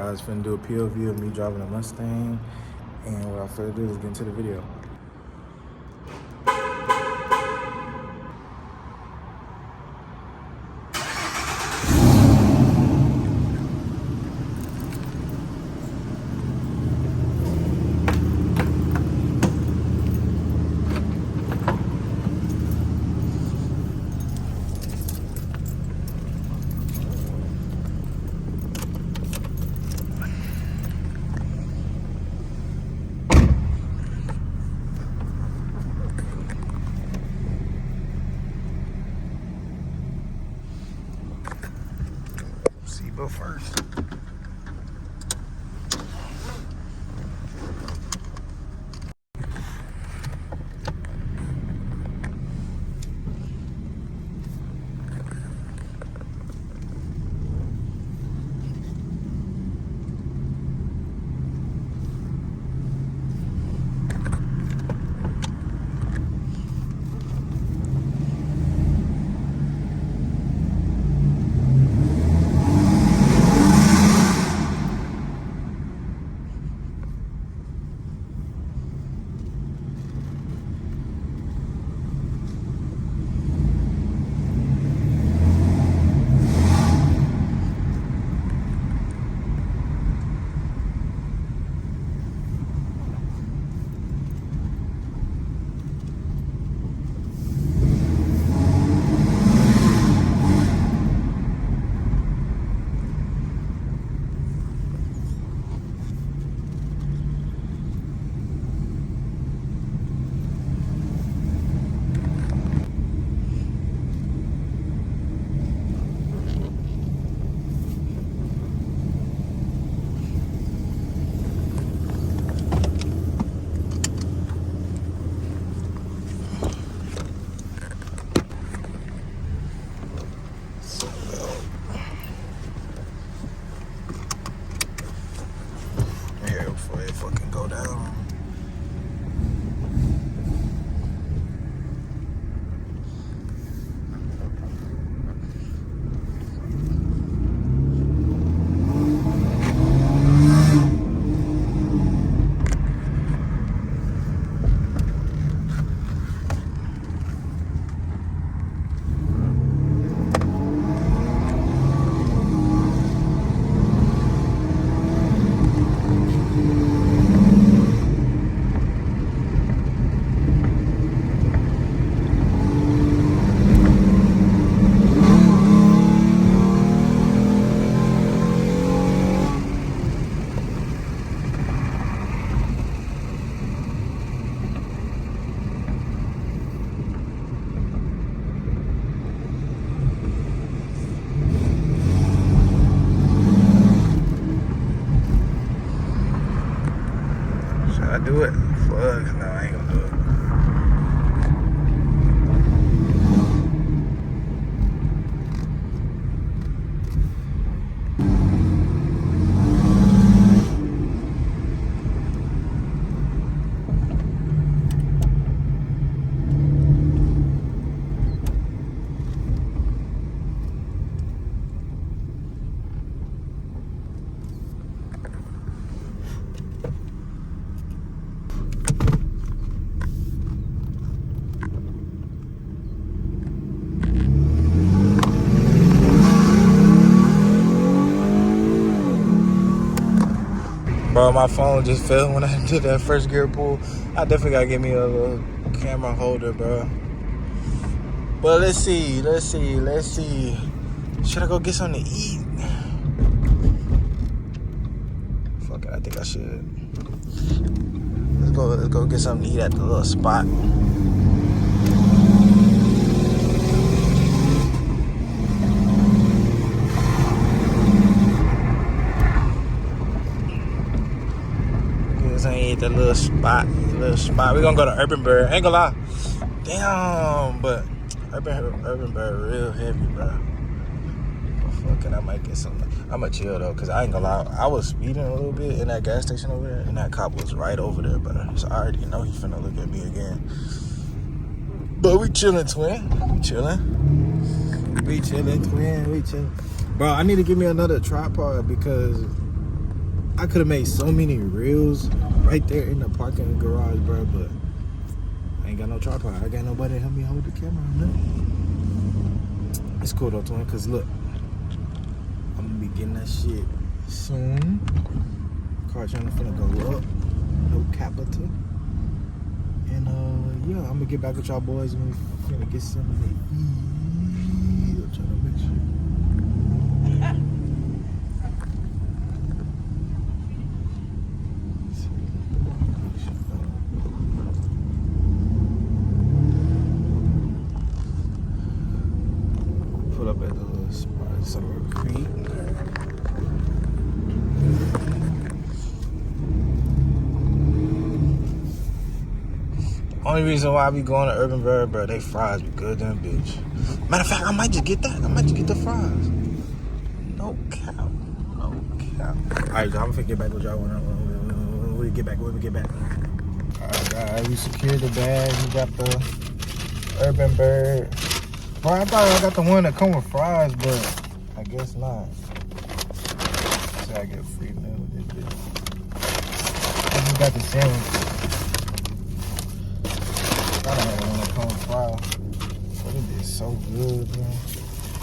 guys. Finna do a POV of me driving a Mustang. And without further ado, let's get into the video. Seatbelt first. Before it fucking go down. Should I do it? Fuck, no, I ain't gonna do it. Bro, my phone just fell when I did that first gear pull. I definitely gotta get me a little camera holder, bro. But let's see. Should I go get something to eat? Fuck it, I think I should. Let's go get something to eat at the little spot. I ain't the little spot. We gonna go to Urban Bird. Ain't gonna lie. Damn, but Urban Bird real heavy, bro. But fucking, I might get something. I'ma chill though, cause I ain't gonna lie. I was speeding a little bit in that gas station over there, and that cop was right over there, bro. So I already know he finna look at me again. But we chillin', twin. We chillin', twin. Bro, I need to give me another tripod because I could have made so many reels right there in the parking garage, bro, but I ain't got no tripod. I got nobody to help me hold the camera. No. It's cool though, twin, cause look, I'm gonna be getting that shit soon. Car channel finna go up, no capital. And yeah, I'm gonna get back with y'all boys when we finna get something to eat. I'm trying to make sure. Pull up at the little spot, Summer Creek. Only reason why I be going to Urban Bird, bro, they fries be good than a bitch. Matter of fact, I might just get that. I might just get the fries. No cap. No cap. Alright, I'm finna get back with y'all when we get back. Alright, guys, we secured the bag. We got the Urban Bird. Bro, I thought I got the one that come with fries, but I guess not. So I get a free meal with this bitch. I just got the sandwich. I don't have one that comes with fries. But it is so good, man.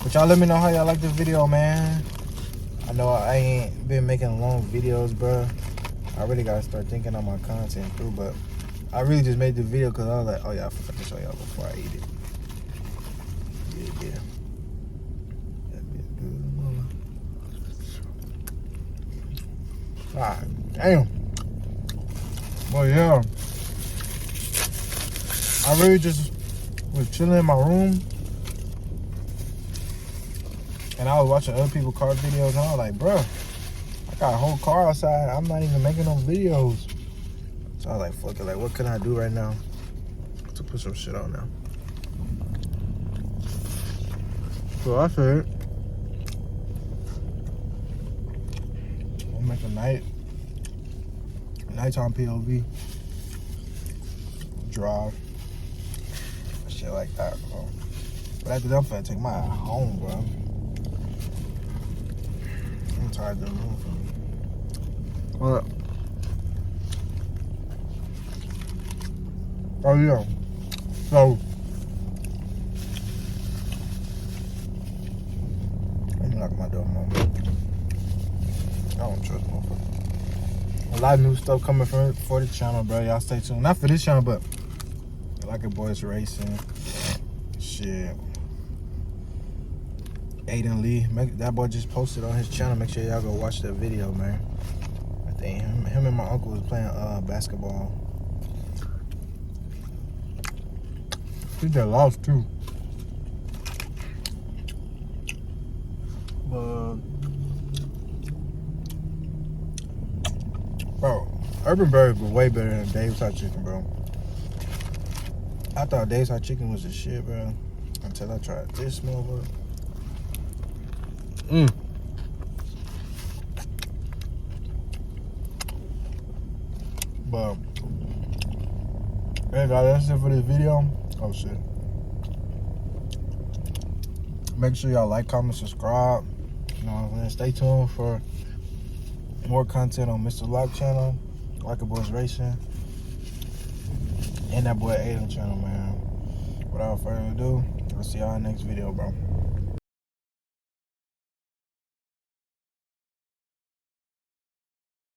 But y'all let me know how y'all like this video, man. I know I ain't been making long videos, bro. I really gotta start thinking on my content too, but I really just made the video because I was like, oh yeah, I forgot to show y'all before I eat it. Yeah. That be good, mama. God damn. Well, yeah. I really just was chilling in my room. And I was watching other people's car videos and I was like, bro, I got a whole car outside. I'm not even making no videos. So I was like, fuck it. Like, what can I do right now to put some shit on now? So I said, we'll make a nighttime POV drive, shit like that, bro. But after that, I'm finna take my ass home, bro. I'm tired of the room. What? Oh yeah. So let me lock my door, mom. I don't trust motherfuckers. A lot of new stuff coming for the channel, bro. Y'all stay tuned. Not for this channel, but like a boys racing. Shit. Aiden Lee, that boy just posted on his channel. Make sure y'all go watch that video, man. I think him and my uncle was playing basketball. I think they lost too. But bro, Urban Bird was way better than Dave's Hot Chicken, bro. I thought Dave's Hot Chicken was the shit, bro, until I tried this motherfucker. But hey guys, that's it for this video. Oh shit. Make sure y'all like, comment, subscribe. You know what I'm saying? Stay tuned for more content on Mr. Lock channel, Like a Boys Racing, and that boy Aiden channel, man. Without further ado, I'll see y'all in the next video, bro.